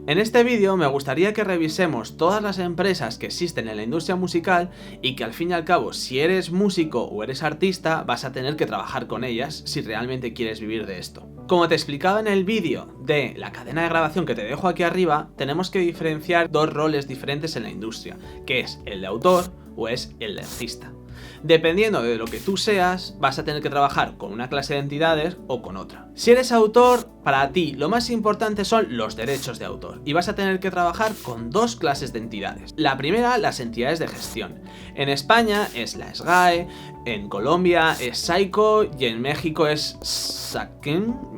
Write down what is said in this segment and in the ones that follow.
En este vídeo me gustaría que revisemos todas las empresas que existen en la industria musical y que al fin y al cabo, si eres músico o eres artista, vas a tener que trabajar con ellas si realmente quieres vivir de esto. Como te explicaba en el vídeo de la cadena de grabación que te dejo aquí arriba, tenemos que diferenciar dos roles diferentes en la industria, que es el de autor o es el de artista. Dependiendo de lo que tú seas, vas a tener que trabajar con una clase de entidades o con otra. Si eres autor, para ti lo más importante son los derechos de autor y vas a tener que trabajar con dos clases de entidades. La primera, las entidades de gestión. En España es la SGAE, en Colombia es SAICO y en México es SACM.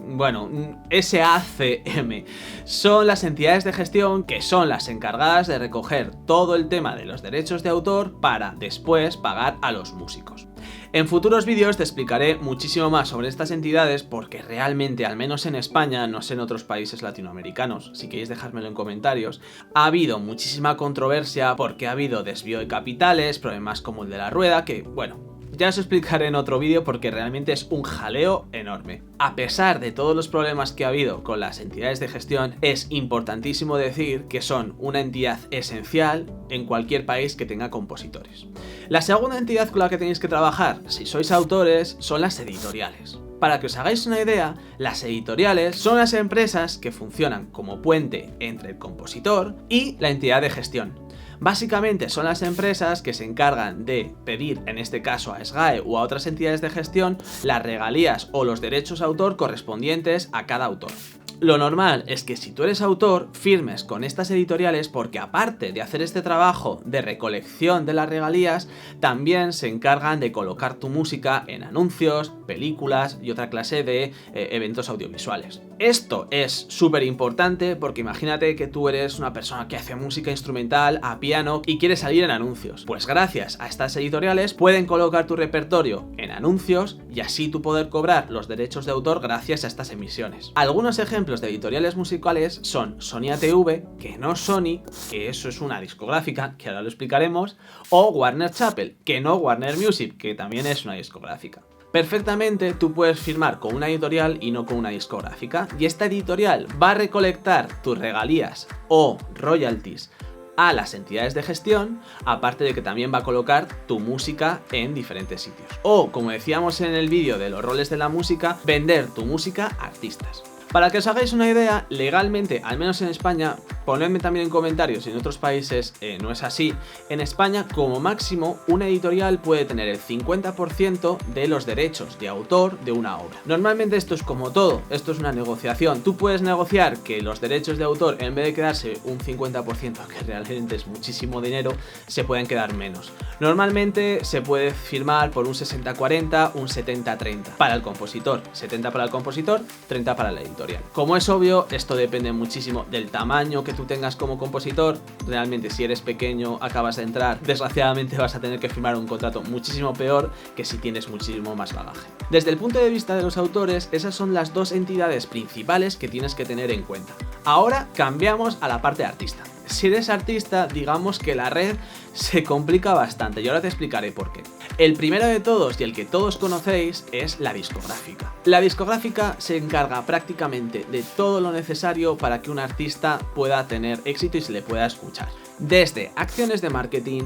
Son las entidades de gestión que son las encargadas de recoger todo el tema de los derechos de autor para después pagar a los músicos. En futuros vídeos te explicaré muchísimo más sobre estas entidades porque realmente, al menos en España, no sé en otros países latinoamericanos, si queréis dejármelo en comentarios, ha habido muchísima controversia porque ha habido desvío de capitales, problemas como el de la rueda, que bueno, ya os explicaré en otro vídeo porque realmente es un jaleo enorme. A pesar de todos los problemas que ha habido con las entidades de gestión, es importantísimo decir que son una entidad esencial en cualquier país que tenga compositores. La segunda entidad con la que tenéis que trabajar, si sois autores, son las editoriales. Para que os hagáis una idea, las editoriales son las empresas que funcionan como puente entre el compositor y la entidad de gestión. Básicamente son las empresas que se encargan de pedir, en este caso a SGAE o a otras entidades de gestión, las regalías o los derechos de autor correspondientes a cada autor. Lo normal es que si tú eres autor, firmes con estas editoriales porque aparte de hacer este trabajo de recolección de las regalías, también se encargan de colocar tu música en anuncios, películas y otra clase de eventos audiovisuales. Esto es súper importante porque imagínate que tú eres una persona que hace música instrumental a piano y quiere salir en anuncios. Pues gracias a estas editoriales pueden colocar tu repertorio en anuncios y así tú poder cobrar los derechos de autor gracias a estas emisiones. Algunos ejemplos de editoriales musicales son Sony ATV, que no Sony, que eso es una discográfica, que ahora lo explicaremos, o Warner Chappell, que no Warner Music, que también es una discográfica. Perfectamente tú puedes firmar con una editorial y no con una discográfica, y esta editorial va a recolectar tus regalías o royalties a las entidades de gestión, aparte de que también va a colocar tu música en diferentes sitios. O, como decíamos en el vídeo de los roles de la música, vender tu música a artistas. Para que os hagáis una idea, legalmente, al menos en España, ponedme también en comentarios si en otros países no es así, en España como máximo una editorial puede tener el 50% de los derechos de autor de una obra. Normalmente esto es como todo, esto es una negociación. Tú puedes negociar que los derechos de autor, en vez de quedarse un 50%, que realmente es muchísimo dinero, se pueden quedar menos. Normalmente se puede firmar por un 60-40, un 70-30 para el compositor, 70 para el compositor, 30 para la editorial. Como es obvio, esto depende muchísimo del tamaño que tú tengas como compositor. Realmente si eres pequeño, acabas de entrar, desgraciadamente vas a tener que firmar un contrato muchísimo peor que si tienes muchísimo más bagaje. Desde el punto de vista de los autores, esas son las dos entidades principales que tienes que tener en cuenta. Ahora cambiamos a la parte de artista. Si eres artista, digamos que la red se complica bastante y ahora te explicaré por qué. El primero de todos y el que todos conocéis es la discográfica. La discográfica se encarga prácticamente de todo lo necesario para que un artista pueda tener éxito y se le pueda escuchar. Desde acciones de marketing,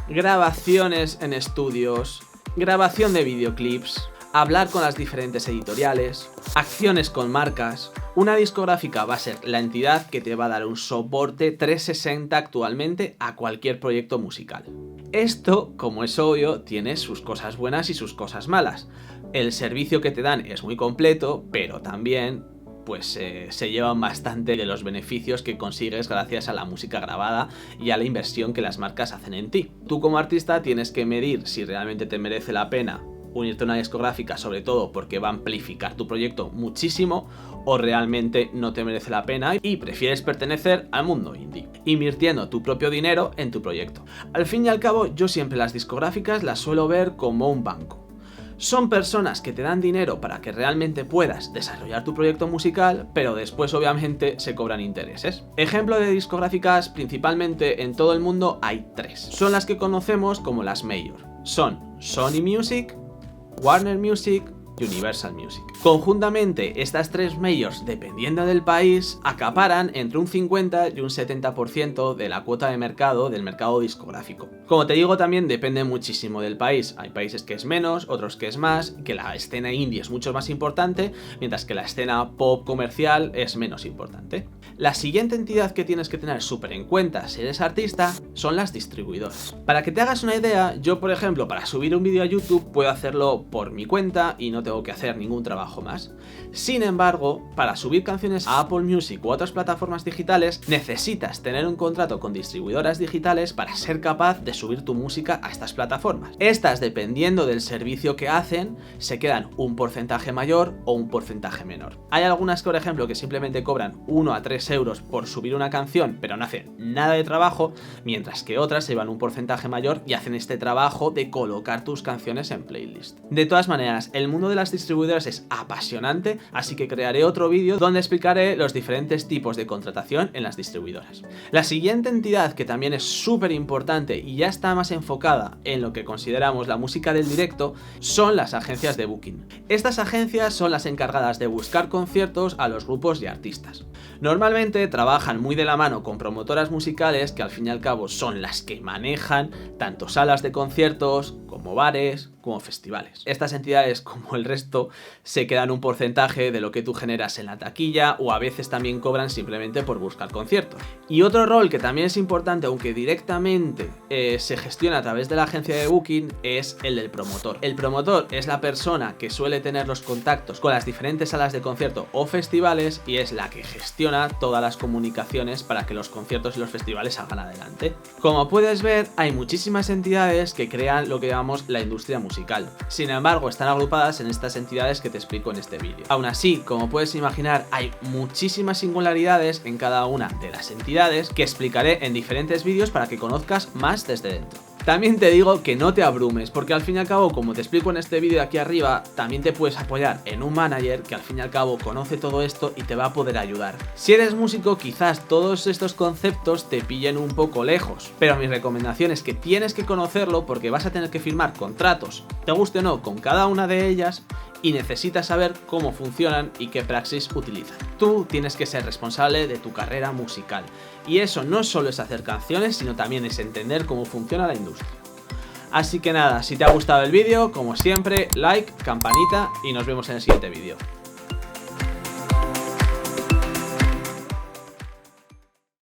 grabaciones en estudios, grabación de videoclips, hablar con las diferentes editoriales, acciones con marcas. Una discográfica va a ser la entidad que te va a dar un soporte 360 actualmente a cualquier proyecto musical. Esto, como es obvio, tiene sus cosas buenas y sus cosas malas. El servicio que te dan es muy completo, pero también pues se llevan bastante de los beneficios que consigues gracias a la música grabada y a la inversión que las marcas hacen en ti. Tú como artista tienes que medir si realmente te merece la pena unirte a una discográfica, sobre todo porque va a amplificar tu proyecto muchísimo, o realmente no te merece la pena y prefieres pertenecer al mundo indie, invirtiendo tu propio dinero en tu proyecto. Al fin y al cabo, yo siempre las discográficas las suelo ver como un banco. Son personas que te dan dinero para que realmente puedas desarrollar tu proyecto musical, pero después obviamente se cobran intereses. Ejemplo de discográficas, principalmente en todo el mundo hay tres. Son las que conocemos como las Major. Son Sony Music, Warner Music Universal Music. Conjuntamente, estas tres majors, dependiendo del país, acaparan entre un 50 y un 70% de la cuota de mercado del mercado discográfico. Como te digo, también depende muchísimo del país. Hay países que es menos, otros que es más, que la escena indie es mucho más importante, mientras que la escena pop comercial es menos importante. La siguiente entidad que tienes que tener súper en cuenta si eres artista son las distribuidoras. Para que te hagas una idea, yo por ejemplo para subir un vídeo a YouTube puedo hacerlo por mi cuenta y no tengo que hacer ningún trabajo más. Sin embargo, para subir canciones a Apple Music u otras plataformas digitales necesitas tener un contrato con distribuidoras digitales para ser capaz de subir tu música a estas plataformas. Estas, dependiendo del servicio que hacen, se quedan un porcentaje mayor o un porcentaje menor. Hay algunas que, por ejemplo, que simplemente cobran 1 a 3 euros por subir una canción pero no hacen nada de trabajo, mientras que otras se llevan un porcentaje mayor y hacen este trabajo de colocar tus canciones en playlist. De todas maneras, el mundo de las distribuidoras es apasionante, así que crearé otro vídeo donde explicaré los diferentes tipos de contratación en las distribuidoras. La siguiente entidad, que también es súper importante y ya está más enfocada en lo que consideramos la música del directo, son las agencias de booking. Estas agencias son las encargadas de buscar conciertos a los grupos y artistas. Normalmente trabajan muy de la mano con promotoras musicales que al fin y al cabo son las que manejan tanto salas de conciertos como bares como festivales. Estas entidades, como el resto, se quedan un porcentaje de lo que tú generas en la taquilla o a veces también cobran simplemente por buscar conciertos. Y otro rol que también es importante, aunque directamente se gestiona a través de la agencia de booking, es el del promotor. El promotor es la persona que suele tener los contactos con las diferentes salas de concierto o festivales y es la que gestiona todas las comunicaciones para que los conciertos y los festivales salgan adelante. Como puedes ver, hay muchísimas entidades que crean lo que llamamos la industria musical. Sin embargo, están agrupadas en estas entidades que te explico en este vídeo. Aún así, como puedes imaginar, hay muchísimas singularidades en cada una de las entidades que explicaré en diferentes vídeos para que conozcas más desde dentro. También te digo que no te abrumes, porque al fin y al cabo, como te explico en este vídeo de aquí arriba, también te puedes apoyar en un manager que al fin y al cabo conoce todo esto y te va a poder ayudar. Si eres músico, quizás todos estos conceptos te pillen un poco lejos, pero mi recomendación es que tienes que conocerlo porque vas a tener que firmar contratos, te guste o no, con cada una de ellas, y necesitas saber cómo funcionan y qué praxis utilizan. Tú tienes que ser responsable de tu carrera musical, y eso no solo es hacer canciones, sino también es entender cómo funciona la industria. Así que nada, si te ha gustado el vídeo, como siempre, like, campanita y nos vemos en el siguiente vídeo.